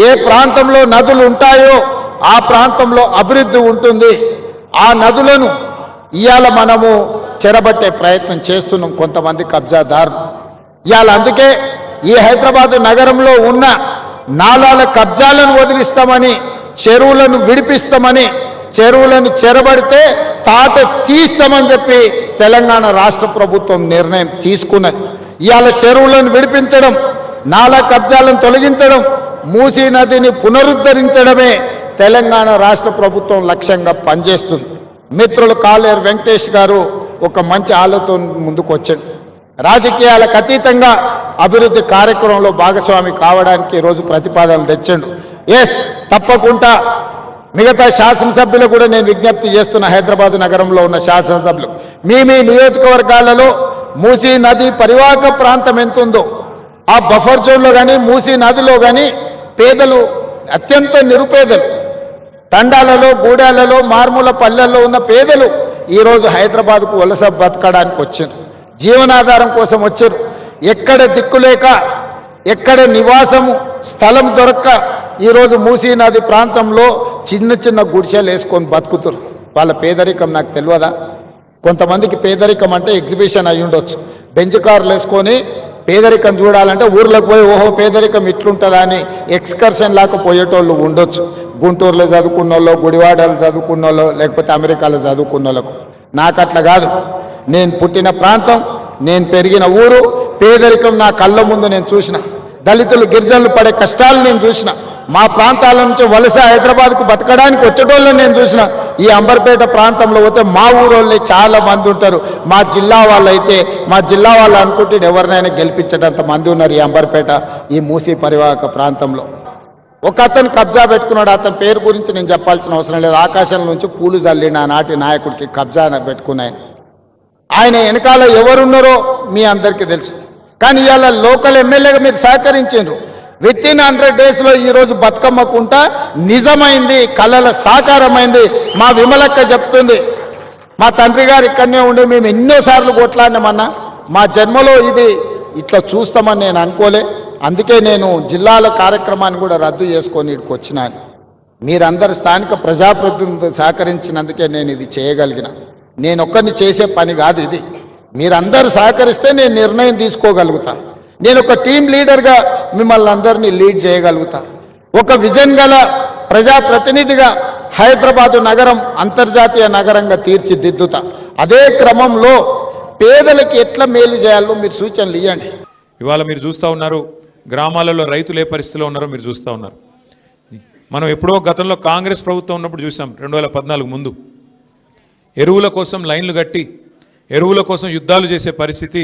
ఏ ప్రాంతంలో నదులు ఉంటాయో ఆ ప్రాంతంలో అభివృద్ధి ఉంటుంది. ఆ నదులను ఇవాళ మనము చెరబట్టే ప్రయత్నం చేస్తున్నాం కొంతమంది కబ్జాదారులు. ఇవాళ అందుకే ఈ హైదరాబాద్ నగరంలో ఉన్న నాలాల కబ్జాలను వదిలిస్తామని, చెరువులను విడిపిస్తామని, చెరువులను చెరబడితే తాట తీస్తామని చెప్పి తెలంగాణ రాష్ట్ర ప్రభుత్వం నిర్ణయం తీసుకున్నది. ఇవాళ చెరువులను విడిపించడం, నాలా కబ్జాలను తొలగించడం, మూసీ నదిని పునరుద్ధరించడమే తెలంగాణ రాష్ట్ర ప్రభుత్వం లక్ష్యంగా పనిచేస్తుంది. మిత్రులు కాలేరు వెంకటేష్ గారు ఒక మంచి ఆలోచన ముందుకు వచ్చాడు. రాజకీయాలకు అతీతంగా అభివృద్ధి కార్యక్రమంలో భాగస్వామి కావడానికి ఈరోజు ప్రతిపాదనలు తెచ్చాడు. ఎస్, తప్పకుండా మిగతా శాసనసభ్యులు కూడా నేను విజ్ఞప్తి చేస్తున్న, హైదరాబాద్ నగరంలో ఉన్న శాసనసభ్యులు, మీ నియోజకవర్గాలలో మూసీ నది పరివాహక ప్రాంతం ఎంత ఉందో ఆ బఫర్ జోన్లో కానీ మూసీ నదిలో కానీ పేదలు, అత్యంత నిరుపేదలు, తండాలలో, గూడాలలో, మారుమూల పల్లెల్లో ఉన్న పేదలు ఈరోజు హైదరాబాద్కు వలస బతకడానికి వచ్చారు. జీవనాధారం కోసం వచ్చారు. ఎక్కడ దిక్కులేక, ఎక్కడ నివాసము స్థలం దొరక్క ఈరోజు మూసీ నది ప్రాంతంలో చిన్న చిన్న గుడిసెలు వేసుకొని బతుకుతారు. వాళ్ళ పేదరికం నాకు తెలియదా? కొంతమందికి పేదరికం అంటే ఎగ్జిబిషన్ అయి ఉండొచ్చు. బెంచ్ కార్లు వేసుకొని పేదరికం చూడాలంటే ఊర్లోకి పోయి ఓహో పేదరికం ఇట్లుంటుందా అని ఎక్స్కర్షన్ లాగా పోయేటోళ్ళు ఉండొచ్చు. గుంటూరులో చదువుకున్న వాళ్ళు, గుడివాడలో చదువుకున్న వాళ్ళు, లేకపోతే అమెరికాలో చదువుకున్న వాళ్ళకు. నాకు అట్లా కాదు. నేను పుట్టిన ప్రాంతం, నేను పెరిగిన ఊరు, పేదరికం నా కళ్ళ ముందు నేను చూసిన, దళితులు గిరిజనులు పడే కష్టాలు నేను చూసిన, మా ప్రాంతాల నుంచి వలస హైదరాబాద్కు బతకడానికి వచ్చేటోళ్ళని నేను చూసిన. ఈ అంబర్పేట ప్రాంతంలో పోతే మా ఊరోళ్ళే చాలా మంది ఉంటారు. మా జిల్లా వాళ్ళు అయితే, మా జిల్లా వాళ్ళు అనుకుంటే ఎవరినైనా గెలిపించేటంత మంది ఉన్నారు ఈ అంబర్పేట, ఈ మూసీ పరివాహక ప్రాంతంలో. ఒక అతను కబ్జా పెట్టుకున్నాడు. అతని పేరు గురించి నేను చెప్పాల్సిన అవసరం లేదు. ఆకాశం నుంచి పూలు చల్లిన ఆనాటి నాయకుడికి కబ్జా పెట్టుకున్నాయి. ఆయన వెనకాల ఎవరున్నారో మీ అందరికీ తెలుసు. కానీ ఇవాళ లోకల్ ఎమ్మెల్యేగా మీరు సహకరించారు. విత్-ఇన్ 100 డేస్లో ఈరోజు బతుకమ్మకుంట నిజమైంది, కళల సాకారమైంది. మా విమలక్క చెప్తుంది, మా తండ్రి గారు ఇక్కడనే ఉండి మేము ఎన్నోసార్లు కొట్లాడినామన్నా, మా జన్మలో ఇది ఇట్లా చూస్తామని నేను అనుకోలే. అందుకే నేను జిల్లాల కార్యక్రమాన్ని కూడా రద్దు చేసుకొని ఇక్కడికి వచ్చినాను. మీరందరు స్థానిక ప్రజాప్రతినిధులు సహకరించినందుకే నేను ఇది చేయగలిగిన. నేను ఒక్కరిని చేసే పని కాదు ఇది. మీరందరూ సహకరిస్తే నేను నిర్ణయం తీసుకోగలుగుతా. నేను ఒక టీం లీడర్గా మిమ్మల్ని అందరినీ లీడ్ చేయగలుగుతా. ఒక విజన్ గల ప్రజాప్రతినిధిగా హైదరాబాదు నగరం అంతర్జాతీయ నగరంగా తీర్చిదిద్దుతా. అదే క్రమంలో పేదలకు ఎట్లా మేలు చేయాలో మీరు సూచనలు ఇవ్వండి. ఇవాళ మీరు చూస్తూ ఉన్నారు, గ్రామాలలో రైతులు ఏ పరిస్థితిలో ఉన్నారో మీరు చూస్తూ ఉన్నారు. మనం ఎప్పుడో గతంలో కాంగ్రెస్ ప్రభుత్వం ఉన్నప్పుడు చూసాం, 2014 ముందు ఎరువుల కోసం లైన్లు కట్టి ఎరువుల కోసం యుద్ధాలు చేసే పరిస్థితి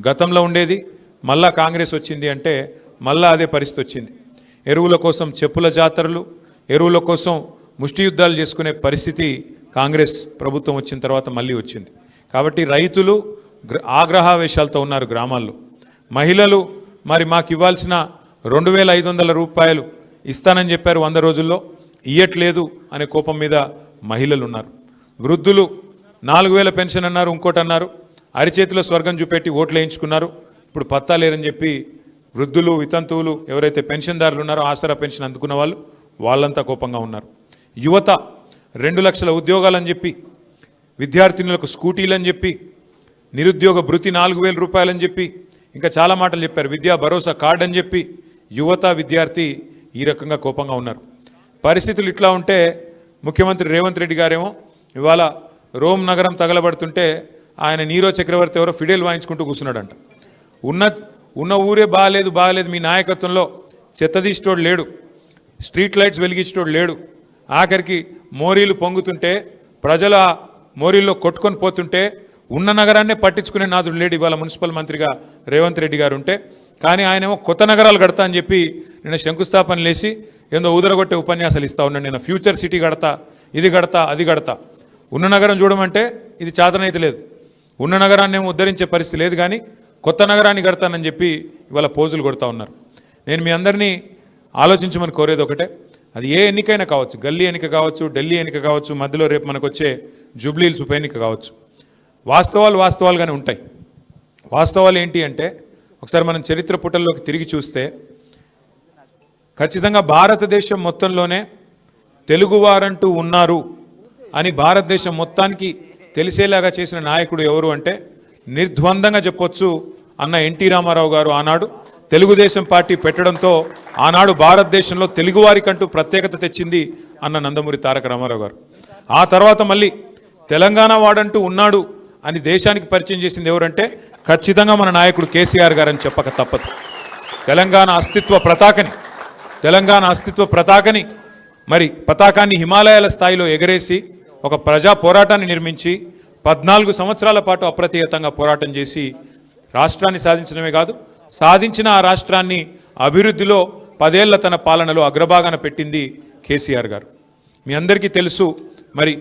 గతంలో ఉండేది. మళ్ళా కాంగ్రెస్ వచ్చింది అంటే మళ్ళా అదే పరిస్థితి వచ్చింది. ఎరువుల కోసం చెప్పుల జాతరలు, ఎరువుల కోసం ముష్టి యుద్ధాలు చేసుకునే పరిస్థితి కాంగ్రెస్ ప్రభుత్వం వచ్చిన తర్వాత మళ్ళీ వచ్చింది. కాబట్టి రైతులు ఆగ్రహావేశాలతో ఉన్నారు గ్రామాల్లో. మహిళలు మరి మాకు ఇవ్వాల్సిన 2500 రూపాయలు ఇస్తానని చెప్పారు 100 రోజుల్లో, ఇయ్యట్లేదు అనే కోపం మీద మహిళలు ఉన్నారు. వృద్ధులు 4000 పెన్షన్ అన్నారు, ఇంకోటి అన్నారు, అరిచేతిలో స్వర్గం చూపెట్టి ఓట్లు వేయించుకున్నారు. ఇప్పుడు పత్తా లేరని చెప్పి వృద్ధులు, వితంతువులు ఎవరైతే పెన్షన్దారులు ఉన్నారో, ఆసరా పెన్షన్ అందుకున్న వాళ్ళు, వాళ్ళంతా కోపంగా ఉన్నారు. యువత 2 లక్షల ఉద్యోగాలని చెప్పి, విద్యార్థినులకు స్కూటీలని చెప్పి, నిరుద్యోగ భృతి 4000 రూపాయలని చెప్పి, ఇంకా చాలా మాటలు చెప్పారు, విద్యా భరోసా కార్డు అని చెప్పి యువత, విద్యార్థి ఈ రకంగా కోపంగా ఉన్నారు. పరిస్థితులు ఇట్లా ఉంటే ముఖ్యమంత్రి రేవంత్ రెడ్డి గారేమో ఇవాళ రోమ్ నగరం తగలబడుతుంటే ఆయన నీరో చక్రవర్తి ఎవరో ఫిడేల్ వాయించుకుంటూ కూర్చున్నాడంట. ఉన్న ఊరే బాగాలేదు మీ నాయకత్వంలో, చెత్తదీసేటోడు లేడు, స్ట్రీట్ లైట్స్ వెలిగించేటోడు లేడు, ఆఖరికి మోరీలు పొంగుతుంటే ప్రజల మోరీల్లో కొట్టుకొని పోతుంటే ఉన్న నగరాన్నే పట్టించుకునే నాదుడు లేడు ఇవాళ మున్సిపల్ మంత్రిగా రేవంత్ రెడ్డి గారు ఉంటే. కానీ ఆయనేమో కొత్త నగరాలు కడతా అని చెప్పి నిన్న శంకుస్థాపన లేచి ఏందో ఊదరగొట్టే ఉపన్యాసాలు ఇస్తా ఉన్నాడు. నేను ఫ్యూచర్ సిటీ కడతా, ఇది కడతా, అది కడతా. ఉన్న నగరం చూడమంటే ఇది చాతనైతే లేదు. ఉన్న నగరాన్ని ఏమో ఉద్ధరించే పరిస్థితి లేదు, కానీ కొత్త నగరాన్ని కడతానని చెప్పి ఇవాళ పోజులు కొడతా ఉన్నారు. నేను మీ అందరినీ ఆలోచించమని కోరేది ఒకటే, అది ఏ ఎన్నికైనా కావచ్చు, గల్లీ ఎన్నిక కావచ్చు, ఢిల్లీ ఎన్నిక కావచ్చు, మధ్యలో రేపు మనకు వచ్చే జూబ్లీహిల్స్ ఉప ఎన్నిక కావచ్చు. వాస్తవాలుగానే ఉంటాయి. వాస్తవాలు ఏంటి అంటే, ఒకసారి మనం చరిత్ర పుటల్లోకి తిరిగి చూస్తే ఖచ్చితంగా భారతదేశం మొత్తంలోనే తెలుగువారంటూ ఉన్నారు అని భారతదేశం మొత్తానికి తెలిసేలాగా చేసిన నాయకుడు ఎవరు అంటే నిర్ద్వందంగా చెప్పొచ్చు అన్న ఎన్టీ రామారావు గారు. ఆనాడు తెలుగుదేశం పార్టీ పెట్టడంతో ఆనాడు భారతదేశంలో తెలుగువారికంటూ ప్రత్యేకత తెచ్చింది అన్న నందమూరి తారక రామారావు గారు. ఆ తర్వాత మళ్ళీ తెలంగాణ వాడంటూ ఉన్నాడు అని దేశానికి పరిచయం చేసింది ఎవరంటే ఖచ్చితంగా మన నాయకుడు కేసీఆర్ గారని చెప్పక తప్పదు. తెలంగాణ అస్తిత్వ పతాకని మరి పతాకాన్ని హిమాలయాల స్థాయిలో ఎగరేసి ఒక ప్రజా పోరాటాన్ని నిర్మించి 14 సంవత్సరాల పాటు అప్రతిహతంగా పోరాటం చేసి రాష్ట్రాన్ని సాధించడమే కాదు, సాధించిన ఆ రాష్ట్రాన్ని అభివృద్ధిలో 10 ఏళ్ల తన పాలనలో అగ్రభాగాన పెట్టింది కేసీఆర్ గారు. మీ అందరికీ తెలుసు, మరి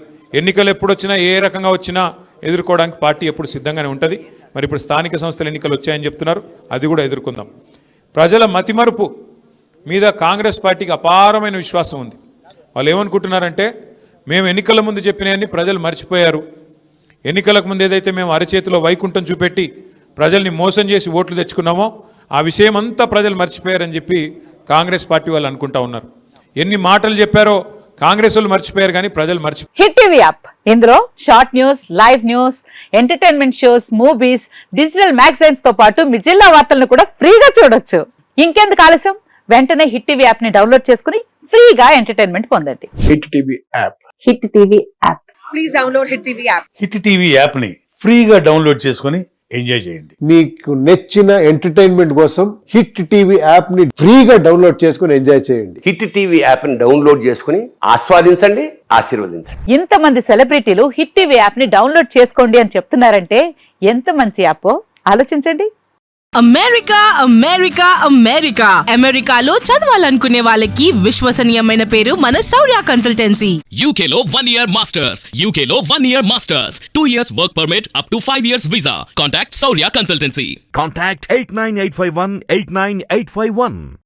ఎన్నికలు ఎప్పుడొచ్చినా ఏ రకంగా వచ్చినా ఎదుర్కోవడానికి పార్టీ ఎప్పుడు సిద్ధంగానే ఉంటుంది. మరి ఇప్పుడు స్థానిక సంస్థల ఎన్నికలు వచ్చాయని చెప్తున్నారు, అది కూడా ఎదుర్కొందాం. ప్రజల మతిమరుపు మీద కాంగ్రెస్ పార్టీకి అపారమైన విశ్వాసం ఉంది. వాళ్ళు ఏమనుకుంటున్నారంటే మేము ఎన్నికల ముందు చెప్పినవన్నీ ప్రజలు మర్చిపోయారు, ఎన్నికలకు ముందు ఏదైతే మేము అరచేతిలో వైకుంఠం చూపెట్టి ప్రజల్ని మోసం చేసి ఓట్లు తెచ్చుకున్నామో ఆ విషయం అంతా ప్రజలు మర్చిపోయారని చెప్పి కాంగ్రెస్ పార్టీ వాళ్ళు అనుకుంటా ఉన్నారు. ఎన్ని మాటలు చెప్పారో కాంగ్రెస్ వాళ్ళు మర్చిపోయారు, కానీ ప్రజలు హిట్ టీవీ యాప్, ఇందులో short news, live news, entertainment shows, movies, digital magazines తో పాటు మీ జిల్లా వార్తలను కూడా ఫ్రీగా చూడొచ్చు. ఇంకెందుకు ఆలస్యం, వెంటనే హిట్ టీవీ యాప్ ని డౌన్లోడ్ చేసుకుని ఫ్రీగా ఎంటర్టైన్మెంట్ పొందండి. Hit TV app. Hit TV app. Please download hit TV app. Hit TV app ని ఫ్రీగా డౌన్లోడ్ చేసుకొని ఎంజాయ్ చేయండి. మీకు నచ్చిన ఎంటర్టైన్మెంట్ కోసం హిట్ టీవీ యాప్ ని ఫ్రీగా డౌన్లోడ్ చేసుకొని ఎంజాయ్ చేయండి. హిట్ టీవీ యాప్ ని డౌన్లోడ్ చేసుకుని ఆస్వాదించండి, ఆశీర్వదించండి. ఇంతమంది సెలబ్రిటీలు హిట్ టీవీ యాప్ ని డౌన్లోడ్ చేసుకోండి అని చెప్తున్నారంటే ఎంత మంచి యాప్ ఆలోచించండి. అమెరికా అమెరికాలో చదవాలనుకునే వాళ్ళకి విశ్వసనీయమైన పేరు మన శౌర్య కన్సల్టెన్సీ. UK లో 1 year masters, UK లో 1 year masters, 2 years work permit up to 5 years visa. Contact Saurya Consultancy. Contact 89851 89851.